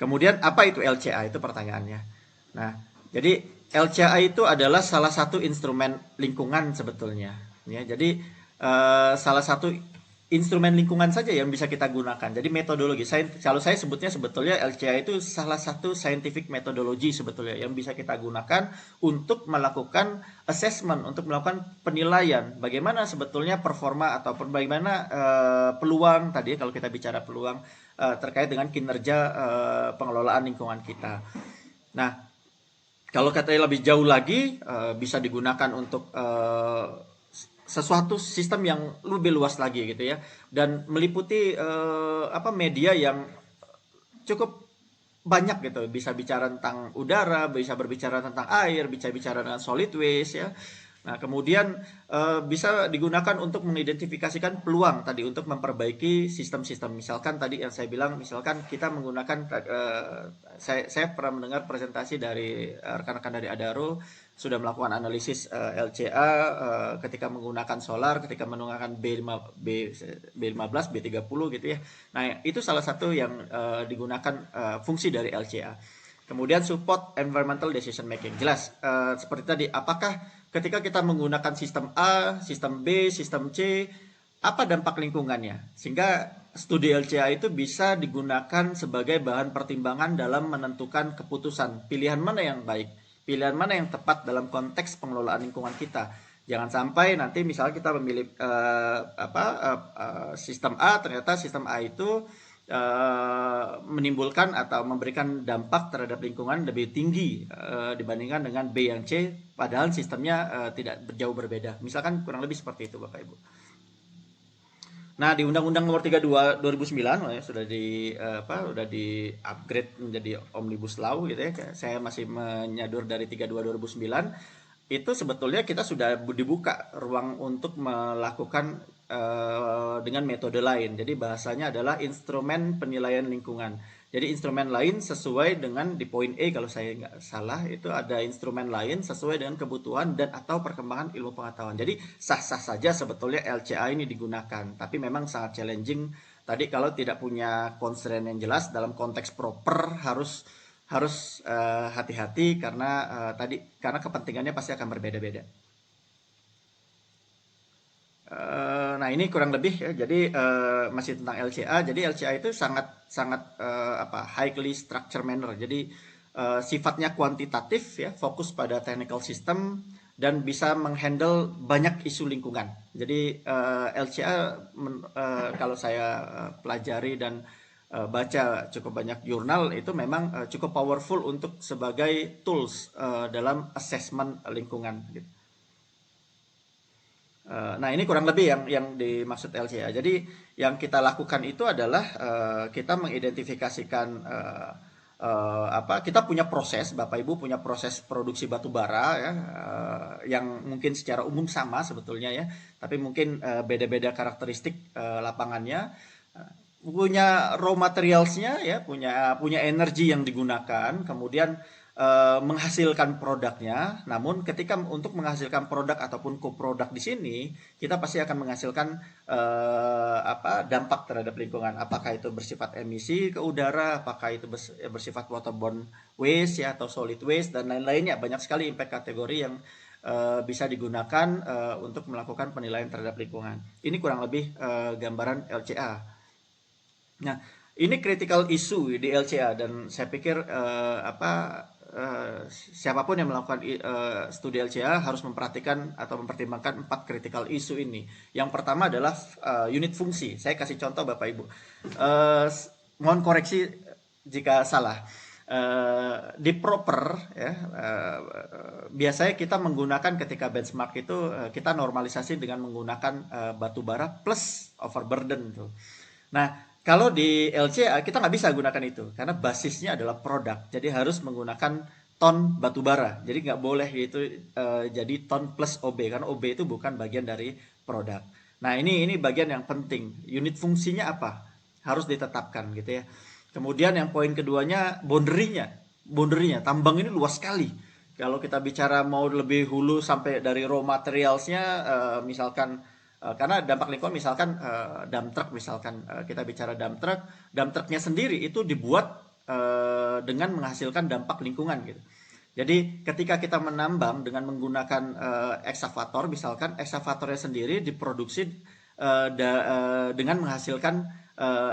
Kemudian apa itu LCA? Itu pertanyaannya. Nah, jadi LCA itu adalah salah satu instrumen lingkungan sebetulnya. Ya, jadi salah satu instrumen lingkungan saja yang bisa kita gunakan. Jadi metodologi. Kalau saya sebutnya sebetulnya LCA itu salah satu scientific methodology sebetulnya yang bisa kita gunakan untuk melakukan assessment, untuk melakukan penilaian bagaimana sebetulnya performa atau bagaimana peluang tadi kalau kita bicara peluang terkait dengan kinerja pengelolaan lingkungan kita. Nah, kalau katanya lebih jauh lagi bisa digunakan untuk sesuatu sistem yang lebih luas lagi gitu ya, dan meliputi media yang cukup banyak gitu, bisa bicara tentang udara, bisa berbicara tentang air, bisa bicara tentang solid waste ya. Nah, kemudian bisa digunakan untuk mengidentifikasikan peluang tadi untuk memperbaiki sistem-sistem. Misalkan tadi yang saya bilang, misalkan kita menggunakan saya pernah mendengar presentasi dari rekan-rekan dari Adaro sudah melakukan analisis LCA ketika menggunakan solar, ketika menggunakan B15, B30 gitu ya. Nah, itu salah satu yang digunakan fungsi dari LCA. Kemudian support environmental decision making. Jelas seperti tadi, apakah ketika kita menggunakan sistem A, sistem B, sistem C, apa dampak lingkungannya? Sehingga studi LCA itu bisa digunakan sebagai bahan pertimbangan dalam menentukan keputusan. Pilihan mana yang baik? Pilihan mana yang tepat dalam konteks pengelolaan lingkungan kita? Jangan sampai nanti misalnya kita memilih sistem A, ternyata sistem A itu menimbulkan atau memberikan dampak terhadap lingkungan lebih tinggi dibandingkan dengan B yang C, padahal sistemnya tidak jauh berbeda. Misalkan kurang lebih seperti itu Bapak Ibu. Nah, di Undang-Undang Nomor 32 2009 sudah di upgrade menjadi Omnibus Law gitu ya. Saya masih menyadur dari 32 2009. Itu sebetulnya kita sudah dibuka ruang untuk melakukan dengan metode lain. Jadi bahasanya adalah instrumen penilaian lingkungan. Jadi instrumen lain sesuai dengan di poin E kalau saya nggak salah itu ada instrumen lain sesuai dengan kebutuhan dan atau perkembangan ilmu pengetahuan. Jadi sah-sah saja sebetulnya LCA ini digunakan, tapi memang sangat challenging. Tadi kalau tidak punya constraint yang jelas dalam konteks proper harus hati-hati karena karena kepentingannya pasti akan berbeda-beda. Nah ini kurang lebih ya. Jadi masih tentang LCA. Jadi LCA itu sangat highly structured manner. Jadi sifatnya kuantitatif ya, fokus pada technical system dan bisa menghandle banyak isu lingkungan. Jadi LCA kalau saya pelajari dan baca cukup banyak jurnal itu memang cukup powerful untuk sebagai tools dalam assessment lingkungan gitu. Nah ini kurang lebih yang dimaksud LCA. Jadi yang kita lakukan itu adalah kita mengidentifikasikan kita punya proses, Bapak Ibu punya proses produksi batu bara ya, yang mungkin secara umum sama sebetulnya ya, tapi mungkin beda-beda karakteristik lapangannya. Punya raw materialsnya ya, punya energi yang digunakan, kemudian menghasilkan produknya. Namun ketika untuk menghasilkan produk ataupun co-produk di sini, kita pasti akan menghasilkan dampak terhadap lingkungan. Apakah itu bersifat emisi ke udara, apakah itu bersifat waterborne waste ya atau solid waste dan lain-lainnya. Banyak sekali impact kategori yang bisa digunakan untuk melakukan penilaian terhadap lingkungan. Ini kurang lebih gambaran LCA. Nah, ini critical issue di LCA dan saya pikir siapapun yang melakukan studi LCA harus memperhatikan atau mempertimbangkan 4 critical issue ini. Yang pertama adalah unit fungsi. Saya kasih contoh Bapak Ibu. Mohon koreksi jika salah. Di proper ya, biasanya kita menggunakan ketika benchmark itu kita normalisasi dengan menggunakan batu bara plus overburden tuh. Nah, kalau di LCA kita nggak bisa gunakan itu karena basisnya adalah produk, jadi harus menggunakan ton batu bara. Jadi nggak boleh itu jadi ton plus OB karena OB itu bukan bagian dari produk. Nah ini bagian yang penting. Unit fungsinya apa? Harus ditetapkan gitu ya. Kemudian yang poin keduanya boundary-nya. Tambang ini luas sekali. Kalau kita bicara mau lebih hulu sampai dari raw materialsnya, misalkan karena dampak lingkungan misalkan dump truck misalkan kita bicara dump trucknya sendiri itu dibuat dengan menghasilkan dampak lingkungan gitu. Jadi ketika kita menambang dengan menggunakan eksavator, misalkan eksavatornya sendiri diproduksi dengan menghasilkan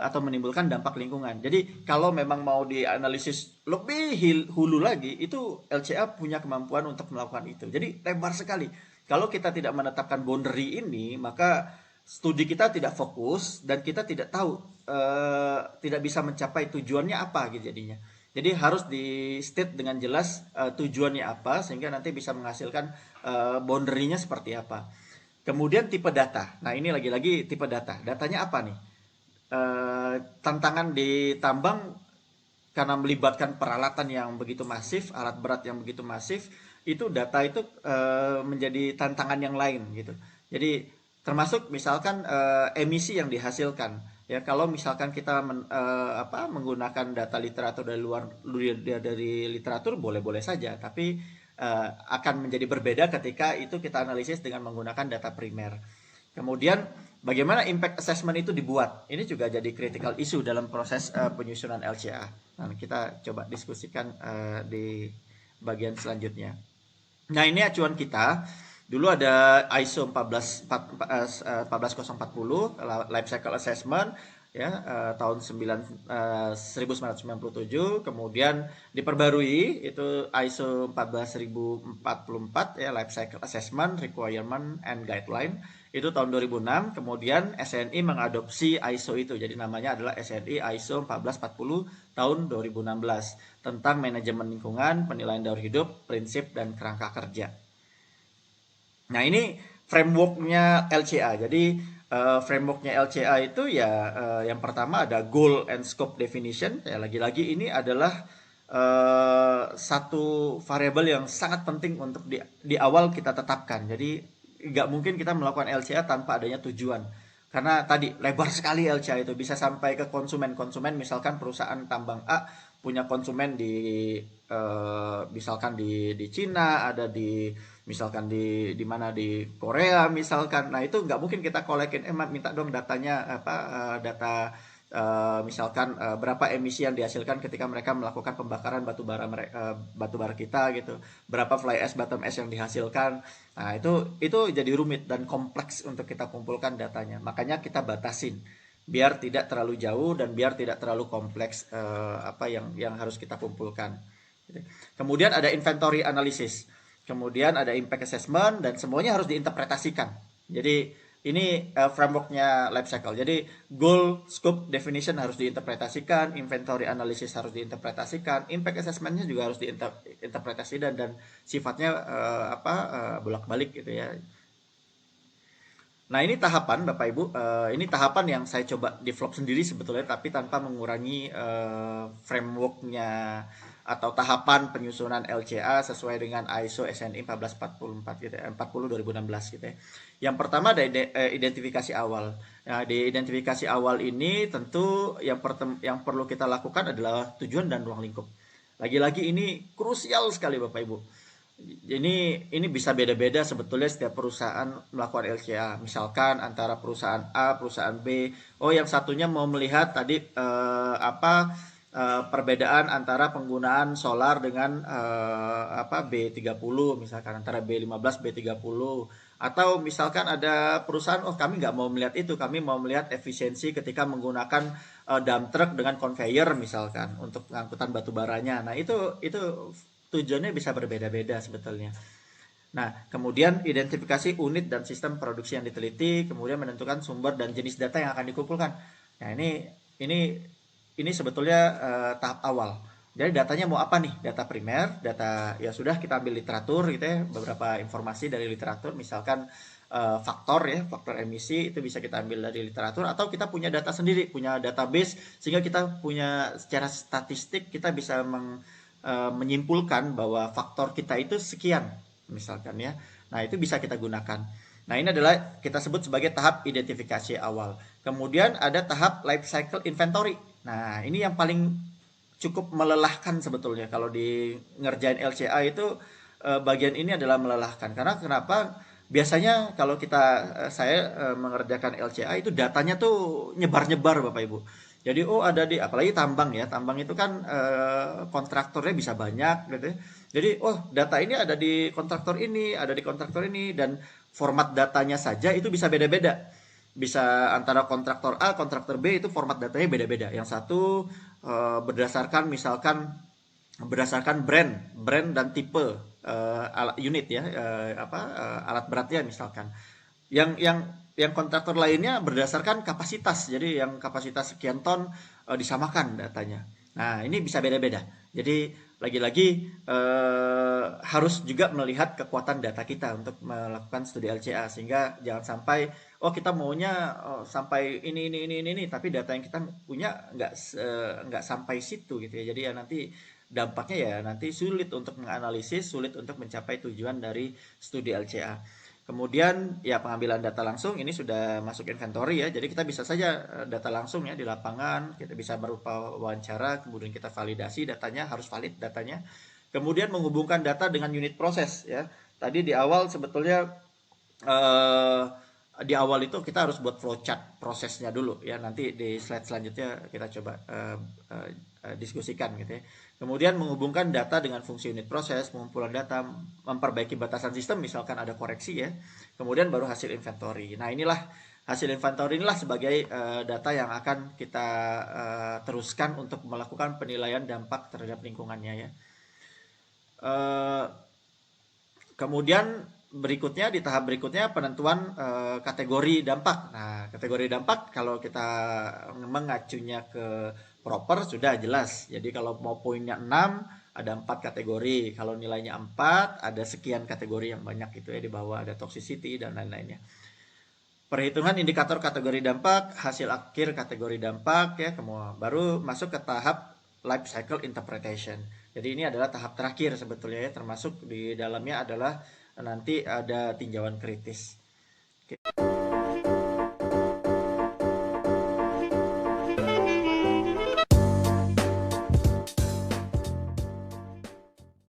atau menimbulkan dampak lingkungan. Jadi kalau memang mau dianalisis lebih hulu lagi, itu LCA punya kemampuan untuk melakukan itu. Jadi lebar sekali. Kalau kita tidak menetapkan boundary ini, maka studi kita tidak fokus dan kita tidak tahu, tidak bisa mencapai tujuannya apa gitu jadinya. Jadi harus di state dengan jelas tujuannya apa sehingga nanti bisa menghasilkan boundary-nya seperti apa. Kemudian tipe data. Nah, ini lagi-lagi tipe data. Datanya apa nih? Tantangan di tambang karena melibatkan peralatan yang begitu masif, alat berat yang begitu masif, itu data itu menjadi tantangan yang lain gitu. Jadi termasuk misalkan emisi yang dihasilkan. Ya, kalau misalkan kita menggunakan data literatur dari literatur boleh-boleh saja, tapi akan menjadi berbeda ketika itu kita analisis dengan menggunakan data primer. Kemudian bagaimana impact assessment itu dibuat? Ini juga jadi critical issue dalam proses penyusunan LCA. Nah, kita coba diskusikan di bagian selanjutnya. Nah, ini acuan kita. Dulu ada ISO 14040 Life Cycle Assessment ya, tahun 1997, kemudian diperbarui itu ISO 14044 ya, Life Cycle Assessment Requirement and Guideline itu tahun 2006. Kemudian SNI mengadopsi ISO itu, jadi namanya adalah SNI ISO 1440 tahun 2016 tentang manajemen lingkungan, penilaian daur hidup, prinsip dan kerangka kerja. Nah, ini frameworknya LCA. Jadi frameworknya LCA itu ya yang pertama ada goal and scope definition. Ya, lagi-lagi ini adalah satu variabel yang sangat penting untuk di awal kita tetapkan. Jadi nggak mungkin kita melakukan LCA tanpa adanya tujuan. Karena tadi lebar sekali LCA itu, bisa sampai ke konsumen. Misalkan perusahaan tambang A punya konsumen misalkan di Cina, ada misalkan di mana di Korea misalkan. Nah, itu nggak mungkin kita kolekin minta dong datanya data misalkan berapa emisi yang dihasilkan ketika mereka melakukan pembakaran batu bara kita gitu, berapa fly ash bottom ash yang dihasilkan. Nah, itu jadi rumit dan kompleks untuk kita kumpulkan datanya. Makanya kita batasin biar tidak terlalu jauh dan biar tidak terlalu kompleks apa yang harus kita kumpulkan. Kemudian ada inventory analysis, kemudian ada impact assessment, dan semuanya harus diinterpretasikan. Jadi ini frameworknya life cycle. Jadi goal, scope, definition harus diinterpretasikan, inventory analysis harus diinterpretasikan, impact assessmentnya juga harus diinterpretasikan dan sifatnya bolak-balik gitu ya. Nah, ini tahapan Bapak Ibu, ini tahapan yang saya coba develop sendiri sebetulnya, tapi tanpa mengurangi frameworknya atau tahapan penyusunan LCA sesuai dengan ISO SNI 1444 gitu ya, 40 2016 gitu ya. Yang pertama ada identifikasi awal. Nah, di identifikasi awal ini tentu yang perlu kita lakukan adalah tujuan dan ruang lingkup. Lagi-lagi ini krusial sekali Bapak Ibu. Ini bisa beda-beda sebetulnya setiap perusahaan melakukan LCA. Misalkan antara perusahaan A, perusahaan B. Oh, yang satunya mau melihat tadi perbedaan antara penggunaan solar dengan B30 misalkan, antara B15 B30. Atau misalkan ada perusahaan, oh kami nggak mau melihat itu, kami mau melihat efisiensi ketika menggunakan dump truck dengan conveyor misalkan untuk pengangkutan batu baranya. Nah, itu tujuannya bisa berbeda-beda sebetulnya. Nah, kemudian identifikasi unit dan sistem produksi yang diteliti, kemudian menentukan sumber dan jenis data yang akan dikumpulkan. Nah, ini sebetulnya tahap awal. Jadi datanya mau apa nih? Data primer, data ya sudah kita ambil literatur gitu ya, beberapa informasi dari literatur, misalkan faktor emisi itu bisa kita ambil dari literatur, atau kita punya data sendiri, punya database sehingga kita punya secara statistik kita bisa menyimpulkan bahwa faktor kita itu sekian misalkan ya. Nah, itu bisa kita gunakan. Nah, ini adalah kita sebut sebagai tahap identifikasi awal. Kemudian ada tahap life cycle inventory. Nah, ini yang paling cukup melelahkan sebetulnya. Kalau di ngerjain LCA itu bagian ini adalah melelahkan. Karena kenapa? Biasanya kalau saya mengerjakan LCA itu datanya tuh nyebar-nyebar Bapak Ibu. Jadi oh ada di apalagi tambang ya, tambang itu kan kontraktornya bisa banyak gitu ya. Jadi oh data ini ada di kontraktor ini, ada di kontraktor ini dan format datanya saja itu bisa beda-beda. Bisa antara kontraktor A, kontraktor B itu format datanya beda-beda. Yang satu berdasarkan misalkan berdasarkan brand dan tipe alat unit ya, alat beratnya misalkan. Yang kontraktor lainnya berdasarkan kapasitas. Jadi yang kapasitas sekian ton disamakan datanya. Nah, ini bisa beda-beda. Jadi lagi-lagi harus juga melihat kekuatan data kita untuk melakukan studi LCA sehingga jangan sampai oh kita maunya sampai ini tapi data yang kita punya nggak sampai situ gitu ya. Jadi ya nanti dampaknya ya nanti sulit untuk menganalisis, sulit untuk mencapai tujuan dari studi LCA. Kemudian ya pengambilan data langsung ini sudah masuk inventory ya. Jadi kita bisa saja data langsung ya di lapangan, kita bisa berupa wawancara, kemudian kita validasi datanya, harus valid datanya. Kemudian menghubungkan data dengan unit proses ya. Tadi di awal sebetulnya eh, di awal itu kita harus buat flowchart prosesnya dulu ya. Nanti di slide selanjutnya kita coba diskusikan gitu ya. Kemudian menghubungkan data dengan fungsi unit proses, pengumpulan data, memperbaiki batasan sistem, misalkan ada koreksi ya. Kemudian baru hasil inventory. Nah inilah hasil inventory inilah sebagai data yang akan kita teruskan untuk melakukan penilaian dampak terhadap lingkungannya ya. Uh, Kemudian berikutnya di tahap berikutnya penentuan kategori dampak. Nah, kategori dampak kalau kita mengacunya ke proper sudah jelas. Jadi kalau mau poinnya 6 ada 4 kategori. Kalau nilainya 4 ada sekian kategori yang banyak itu ya di bawah ada toxicity dan lain-lainnya. Perhitungan indikator kategori dampak, hasil akhir kategori dampak ya, kemudian baru masuk ke tahap life cycle interpretation. Jadi ini adalah tahap terakhir sebetulnya ya, termasuk di dalamnya adalah nanti ada tinjauan kritis. Oke.